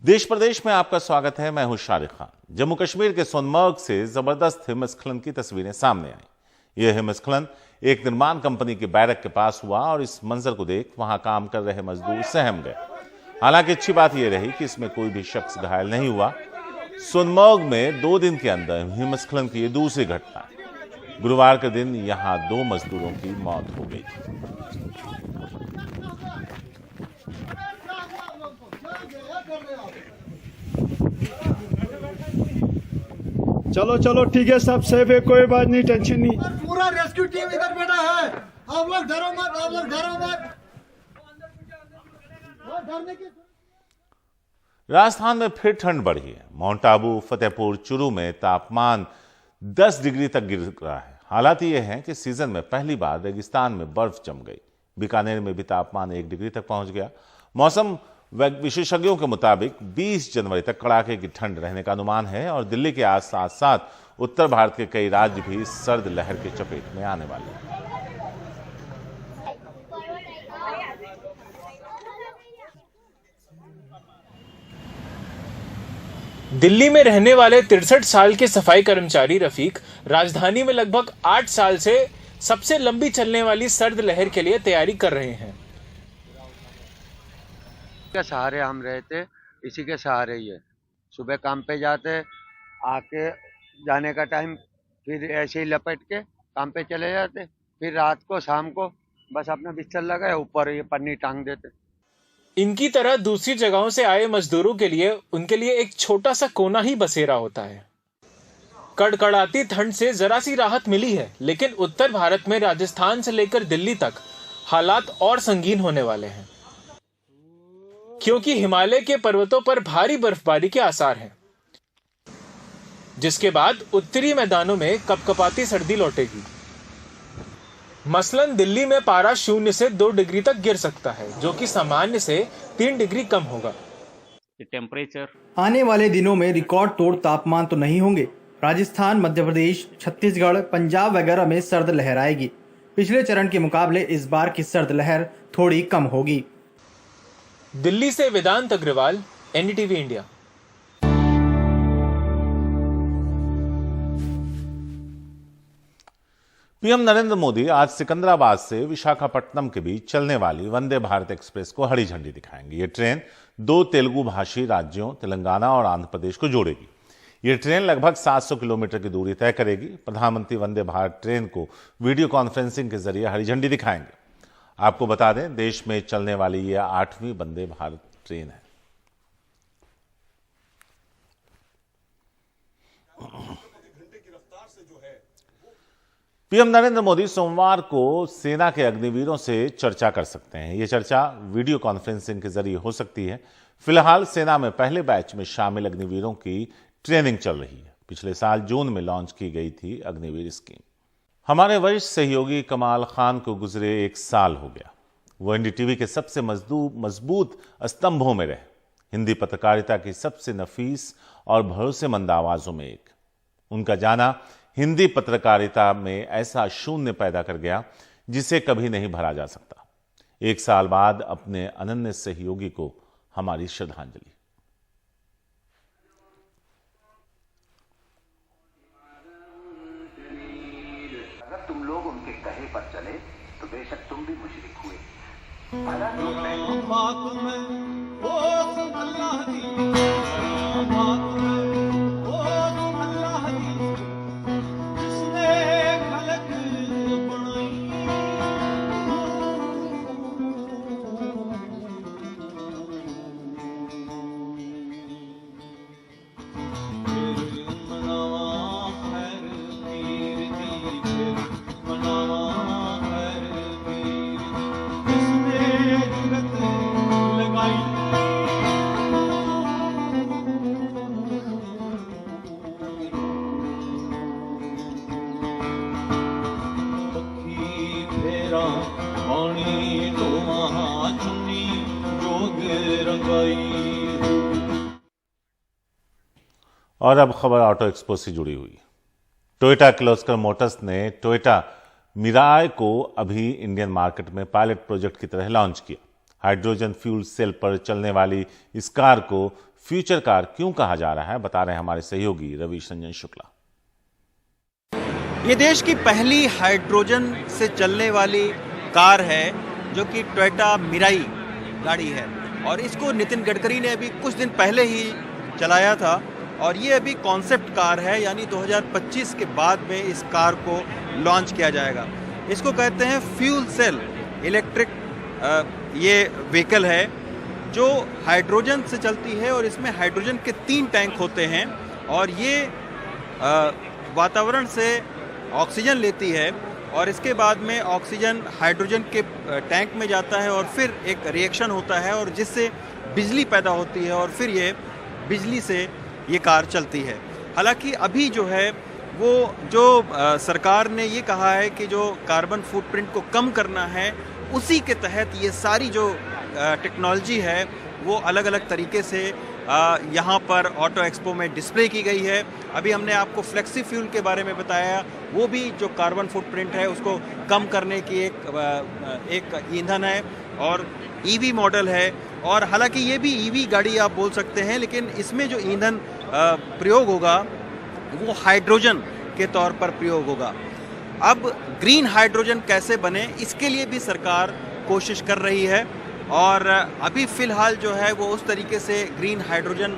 देश प्रदेश में आपका स्वागत है। मैं हूं शारिक खान। जम्मू कश्मीर के सोनमर्ग से जबरदस्त हिमस्खलन की तस्वीरें सामने आई। यह हिमस्खलन एक निर्माण कंपनी के बैरक के पास हुआ और इस मंजर को देख वहां काम कर रहे मजदूर सहम गए। हालांकि अच्छी बात यह रही कि इसमें कोई भी शख्स घायल नहीं हुआ। सोनमर्ग में 2 दिन के अंदर हिमस्खलन की यह दूसरी घटना। गुरुवार के दिन यहां 2 मजदूरों की मौत हो गई। चलो चलो ठीक है, सब सेफ है, कोई बात नहीं, टेंशन नहीं। पूरा रेस्क्यू टीम इधर बैठा है। आप लोग डरो मत, आप लोग डरो मत। डरने की राजस्थान में फिर ठंड बढ़ी है। माउंट आबू, फतेहपुर, चुरू में तापमान 10 डिग्री तक गिर रहा है। हालात ये हैं कि सीजन में पहली बार रेगिस्तान में बर्फ जम गई। बीकानेर में भी तापमान 1 डिग्री तक पहुंच गया। मौसम विशेषज्ञों के मुताबिक 20 जनवरी तक कड़ाके की ठंड रहने का अनुमान है और दिल्ली के साथ साथ उत्तर भारत के कई राज्य भी सर्द लहर की चपेट में आने वाले हैं। दिल्ली में रहने वाले 63 साल के सफाई कर्मचारी रफीक राजधानी में लगभग 8 साल से सबसे लंबी चलने वाली सर्द लहर के लिए तैयारी कर रहे हैं। के सहारे हम रहते, इसी के सहारे ही है। सुबह काम पे जाते, आके जाने का टाइम फिर ऐसे ही लपेट के काम पे चले जाते, फिर रात को शाम को बस अपना बिस्तर लगाए, ऊपर ये पन्नी टांग देते। इनकी तरह दूसरी जगहों से आए मजदूरों के लिए उनके लिए एक छोटा सा कोना ही बसेरा होता है। कड़कड़ाती ठंड से जरा सी राहत मिली है, लेकिन उत्तर भारत में राजस्थान से लेकर दिल्ली तक हालात और संगीन होने वाले हैं, क्योंकि हिमालय के पर्वतों पर भारी बर्फबारी के आसार हैं, जिसके बाद उत्तरी मैदानों में कपकपाती सर्दी लौटेगी। मसलन दिल्ली में पारा 0 से 2 डिग्री तक गिर सकता है, जो कि सामान्य से 3 डिग्री कम होगा। टेम्परेचर आने वाले दिनों में रिकॉर्ड तोड़ तापमान तो नहीं होंगे। राजस्थान, मध्य प्रदेश, छत्तीसगढ़, पंजाब वगैरह में सर्द लहर आएगी। पिछले चरण के मुकाबले इस बार की सर्द लहर थोड़ी कम होगी। दिल्ली से Vedant Agarwal, NDTV India. PM Narendra Modi आज सिकंदराबाद से विशाखापट्टनम के बीच चलने वाली वंदे भारत एक्सप्रेस को हरी झंडी दिखाएंगे। ये ट्रेन 2 तेलुगु भाषी राज्यों तेलंगाना और आंध्र प्रदेश को जोड़ेगी। ये ट्रेन लगभग 700 किलोमीटर की दूरी तय करेगी। प्रधानमंत्री वंदे भारत ट्रेन को वीडियो कॉन्फ्रेंसिंग के जरिए हरी झंडी दिखाएंगे। आपको बता दें, देश में चलने वाली यह 8वीं वंदे भारत ट्रेन है। पीएम नरेंद्र मोदी सोमवार को सेना के अग्निवीरों से चर्चा कर सकते हैं। यह चर्चा वीडियो कॉन्फ्रेंसिंग के जरिए हो सकती है। फिलहाल सेना में पहले बैच में शामिल अग्निवीरों की ट्रेनिंग चल रही है। पिछले साल जून में लॉन्च की गई थी अग्निवीर स्कीम। हमारे वरिष्ठ सहयोगी कमाल खान को गुजरे 1 साल हो गया। वो एनडीटीवी के सबसे मजबूत स्तंभों में रहे। हिंदी पत्रकारिता की सबसे नफीस और भरोसेमंद आवाजों में एक। उनका जाना हिंदी पत्रकारिता में ऐसा शून्य पैदा कर गया जिसे कभी नहीं भरा जा सकता। 1 साल बाद अपने अनन्य सहयोगी को हमारी श्रद्धांजलि। अगर तुम लोग उनके कहे पर चले तो बेशक तुम भी मुशरिक हुए। और अब खबर ऑटो एक्सपो से जुड़ी हुई। टोयोटा किर्लोस्कर मोटर्स ने टोयोटा मिराय को अभी इंडियन मार्केट में पायलट प्रोजेक्ट की तरह लॉन्च किया। हाइड्रोजन फ्यूल सेल पर चलने वाली इस कार को फ्यूचर कार क्यों कहा जा रहा है, बता रहे हैं हमारे सहयोगी रवीश रंजन शुक्ला। ये देश की पहली हाइड्रोजन से चलने वाली कार है जो कि टोयोटा मिराई गाड़ी है और इसको नितिन गडकरी ने अभी कुछ दिन पहले ही चलाया था और ये अभी कॉन्सेप्ट कार है, यानी 2025 के बाद में इस कार को लॉन्च किया जाएगा। इसको कहते हैं फ्यूल सेल इलेक्ट्रिक ये व्हीकल है जो हाइड्रोजन से चलती है और इसमें हाइड्रोजन के 3 टैंक होते हैं और ये वातावरण से ऑक्सीजन लेती है और इसके बाद में ऑक्सीजन हाइड्रोजन के टैंक में जाता है और फिर एक रिएक्शन होता है और जिससे बिजली पैदा होती है और फिर ये बिजली से ये कार चलती है। हालांकि अभी जो है वो जो सरकार ने ये कहा है कि जो कार्बन फुटप्रिंट को कम करना है उसी के तहत ये सारी जो टेक्नोलॉजी है वो अलग अलग तरीके से यहाँ पर ऑटो एक्सपो में डिस्प्ले की गई है। अभी हमने आपको फ्लेक्सी फ्यूल के बारे में बताया, वो भी जो कार्बन फुटप्रिंट है उसको कम करने की एक ईंधन है और ईवी मॉडल है और हालांकि ये भी ईवी गाड़ी आप बोल सकते हैं, लेकिन इसमें जो ईंधन प्रयोग होगा वो हाइड्रोजन के तौर पर प्रयोग होगा। अब ग्रीन हाइड्रोजन कैसे बने इसके लिए भी सरकार कोशिश कर रही है और अभी फ़िलहाल जो है वो उस तरीके से ग्रीन हाइड्रोजन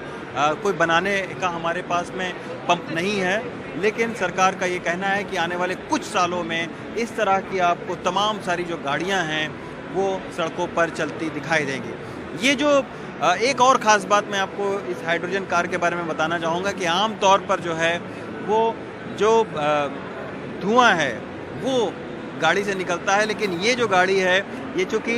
कोई बनाने का हमारे पास में पंप नहीं है, लेकिन सरकार का ये कहना है कि आने वाले कुछ सालों में इस तरह की आपको तमाम सारी जो गाड़ियां हैं वो सड़कों पर चलती दिखाई देंगी। ये जो एक और ख़ास बात मैं आपको इस हाइड्रोजन कार के बारे में बताना चाहूँगा कि आम तौर पर जो है वो जो धुआं है वो गाड़ी से निकलता है, लेकिन ये जो गाड़ी है ये चूँकि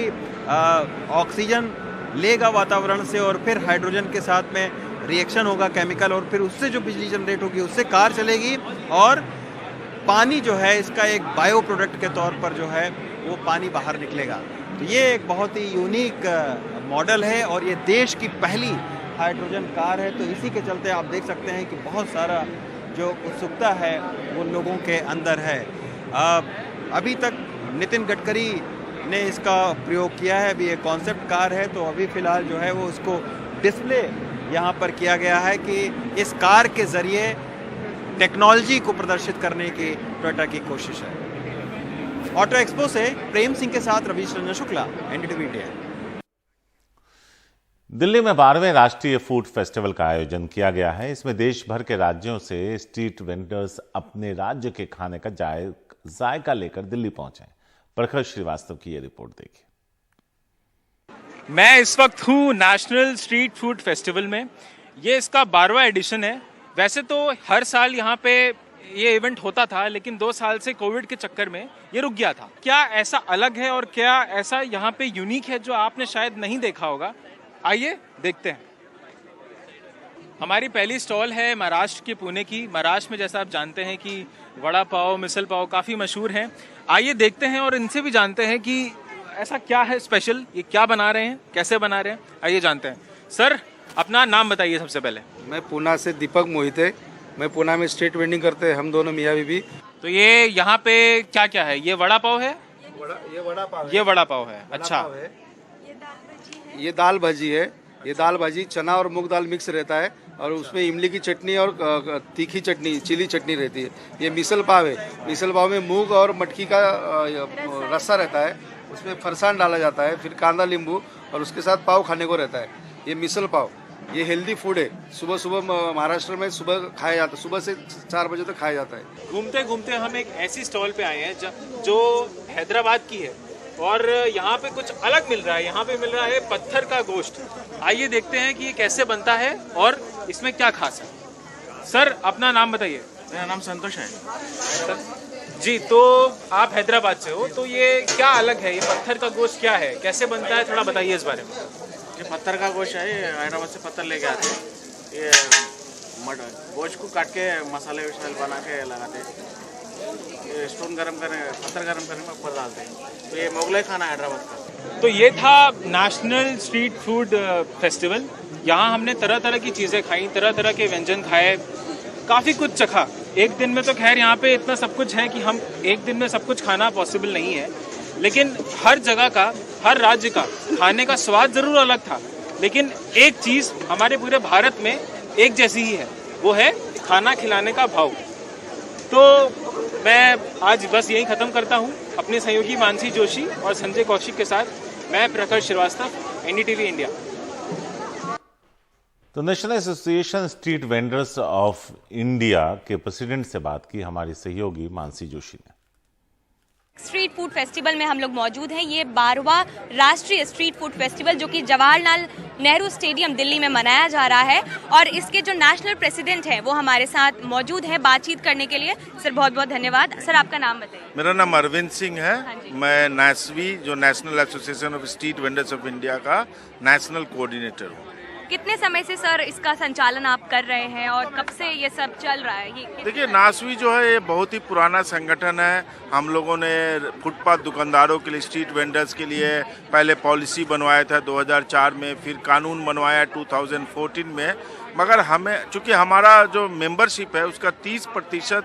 ऑक्सीजन लेगा वातावरण से और फिर हाइड्रोजन के साथ में रिएक्शन होगा केमिकल और फिर उससे जो बिजली जनरेट होगी उससे कार चलेगी और पानी जो है इसका एक बायो प्रोडक्ट के तौर पर जो है वो पानी बाहर निकलेगा। तो ये एक बहुत ही यूनिक मॉडल है और ये देश की पहली हाइड्रोजन कार है। तो इसी के चलते आप देख सकते हैं कि बहुत सारा जो उत्सुकता है वो लोगों के अंदर है। अभी तक नितिन गडकरी ने इसका प्रयोग किया है, अभी ये कॉन्सेप्ट कार है तो अभी फ़िलहाल जो है वो उसको डिस्प्ले यहाँ पर किया गया है कि इस कार के ज़रिए टेक्नोलॉजी को प्रदर्शित करने की टोयोटा की कोशिश है। ऑटो एक्सपो से प्रेम सिंह के साथ रवीश रंजन शुक्ला, एनडीटीवी इंडिया। दिल्ली में 12वें राष्ट्रीय फूड फेस्टिवल का आयोजन किया गया है। इसमें देश भर के राज्यों से स्ट्रीट वेंडर्स अपने राज्य के खाने का जायका लेकर दिल्ली पहुंचे। प्रखर श्रीवास्तव की ये रिपोर्ट देखिए। मैं इस वक्त हूँ नेशनल स्ट्रीट फूड फेस्टिवल में। ये इसका 12वां एडिशन है। वैसे तो हर साल यहाँ पे ये इवेंट होता था, लेकिन 2 साल से कोविड के चक्कर में ये रुक गया था। क्या ऐसा अलग है और क्या ऐसा यहाँ पे यूनिक है जो आपने शायद नहीं देखा होगा? आइए देखते हैं। हमारी पहली स्टॉल है महाराष्ट्र के पुणे की। महाराष्ट्र में जैसा आप जानते हैं कि वड़ा पाव, मिसल पाव काफ़ी मशहूर हैं। आइए देखते हैं और इनसे भी जानते हैं कि ऐसा क्या है स्पेशल, ये क्या बना रहे हैं, कैसे बना रहे हैं। आइए जानते हैं। सर, अपना नाम बताइए सबसे पहले। मैं पुणे से दीपक मोहिते। मैं पुणे में स्ट्रीट वेंडिंग करते हैं हम दोनों मियाँ बीबी। तो ये यहाँ पे क्या क्या है? ये वड़ा पाव है? ये वड़ा पाव है। ये वड़ा पाव है। अच्छा, ये दाल भाजी है। ये दाल भाजी चना और मूंग दाल मिक्स रहता है और उसमें इमली की चटनी और तीखी चटनी, चिली चटनी रहती है। ये मिसल पाव है। मिसल पाव में मूंग और मटकी का रस्सा रहता है, उसमें फरसान डाला जाता है, फिर कांदा नींबू और उसके साथ पाव खाने को रहता है। ये मिसल पाव, ये हेल्दी फूड है। सुबह सुबह महाराष्ट्र में सुबह खाया जाता है, सुबह से 4 बजे तक खाया जाता है। घूमते घूमते हम एक ऐसी स्टॉल पे आए हैं जो हैदराबाद की है और यहाँ पे कुछ अलग मिल रहा है। यहाँ पे मिल रहा है पत्थर का गोश्त। आइए देखते हैं कि ये कैसे बनता है और इसमें क्या खास है। सर, अपना नाम बताइए। मेरा नाम संतोष है। जी, तो आप हैदराबाद से हो, तो ये क्या अलग है? ये पत्थर का गोश्त क्या है, कैसे बनता है, थोड़ा बताइए इस बारे में। ये पत्थर का गोश्त है। ये हैदराबाद से पत्थर लेके आते हैं। ये गोश्त को काट के मसाले वसाले बना के लगाते हैं। ये स्टोन गरम करने, पत्थर गरम करने में ऊपर डालते हैं। तो ये मोगलाई खाना है हैदराबाद का। तो ये था नेशनल स्ट्रीट फूड फेस्टिवल। यहाँ हमने तरह तरह की चीज़ें खाई, तरह तरह के व्यंजन खाए, काफ़ी कुछ चखा। एक दिन में तो खैर यहाँ पे इतना सब कुछ है कि हम एक दिन में सब कुछ खाना पॉसिबल नहीं है, लेकिन हर जगह का, हर राज्य का खाने का स्वाद ज़रूर अलग था। लेकिन एक चीज हमारे पूरे भारत में एक जैसी ही है, वो है खाना खिलाने का भाव। तो मैं आज बस यही खत्म करता हूँ। अपने सहयोगी मानसी जोशी और संजय कौशिक के साथ मैं प्रखर श्रीवास्तव, एनडीटीवी इंडिया। तो national association street vendors of India के प्रेसिडेंट से बात की हमारी सहयोगी मानसी जोशी ने। स्ट्रीट फूड फेस्टिवल में हम लोग मौजूद हैं। ये 12वां राष्ट्रीय स्ट्रीट फूड फेस्टिवल जो कि जवाहरलाल नेहरू स्टेडियम दिल्ली में मनाया जा रहा है, और इसके जो नेशनल प्रेसिडेंट हैं वो हमारे साथ मौजूद हैं बातचीत करने के लिए। सर बहुत बहुत धन्यवाद। सर आपका नाम बताइए। मेरा नाम अरविंद सिंह है। मैं नेस्वी जो national association of street vendors of India का नेशनल कोऑर्डिनेटर हूँ। कितने समय से सर इसका संचालन आप कर रहे हैं और कब से ये सब चल रहा है? ये देखिए, नासवी जो है ये बहुत ही पुराना संगठन है। हम लोगों ने फुटपाथ दुकानदारों के लिए, स्ट्रीट वेंडर्स के लिए पहले पॉलिसी बनवाया था 2004 में, फिर कानून बनवाया 2014 में। मगर हमें, चूँकि हमारा जो मेंबरशिप है उसका 30%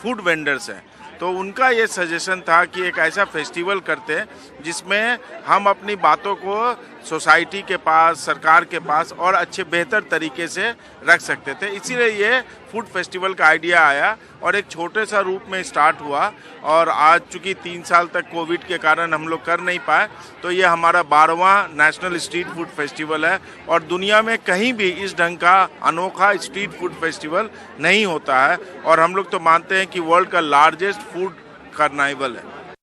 फूड वेंडर्स हैं, तो उनका ये सजेशन था कि एक ऐसा फेस्टिवल करते हैं जिसमें हम अपनी बातों को सोसाइटी के पास, सरकार के पास और अच्छे बेहतर तरीके से रख सकते थे। इसीलिए ये फूड फेस्टिवल का आइडिया आया और एक छोटे सा रूप में स्टार्ट हुआ, और आज चूँकि 3 साल तक कोविड के कारण हम लोग कर नहीं पाए, तो ये हमारा 12वां नेशनल स्ट्रीट फूड फेस्टिवल है। और दुनिया में कहीं भी इस ढंग का अनोखा स्ट्रीट फूड फेस्टिवल नहीं होता है, और हम लोग तो मानते हैं कि वर्ल्ड का लार्जेस्ट फूड कार्निवल है।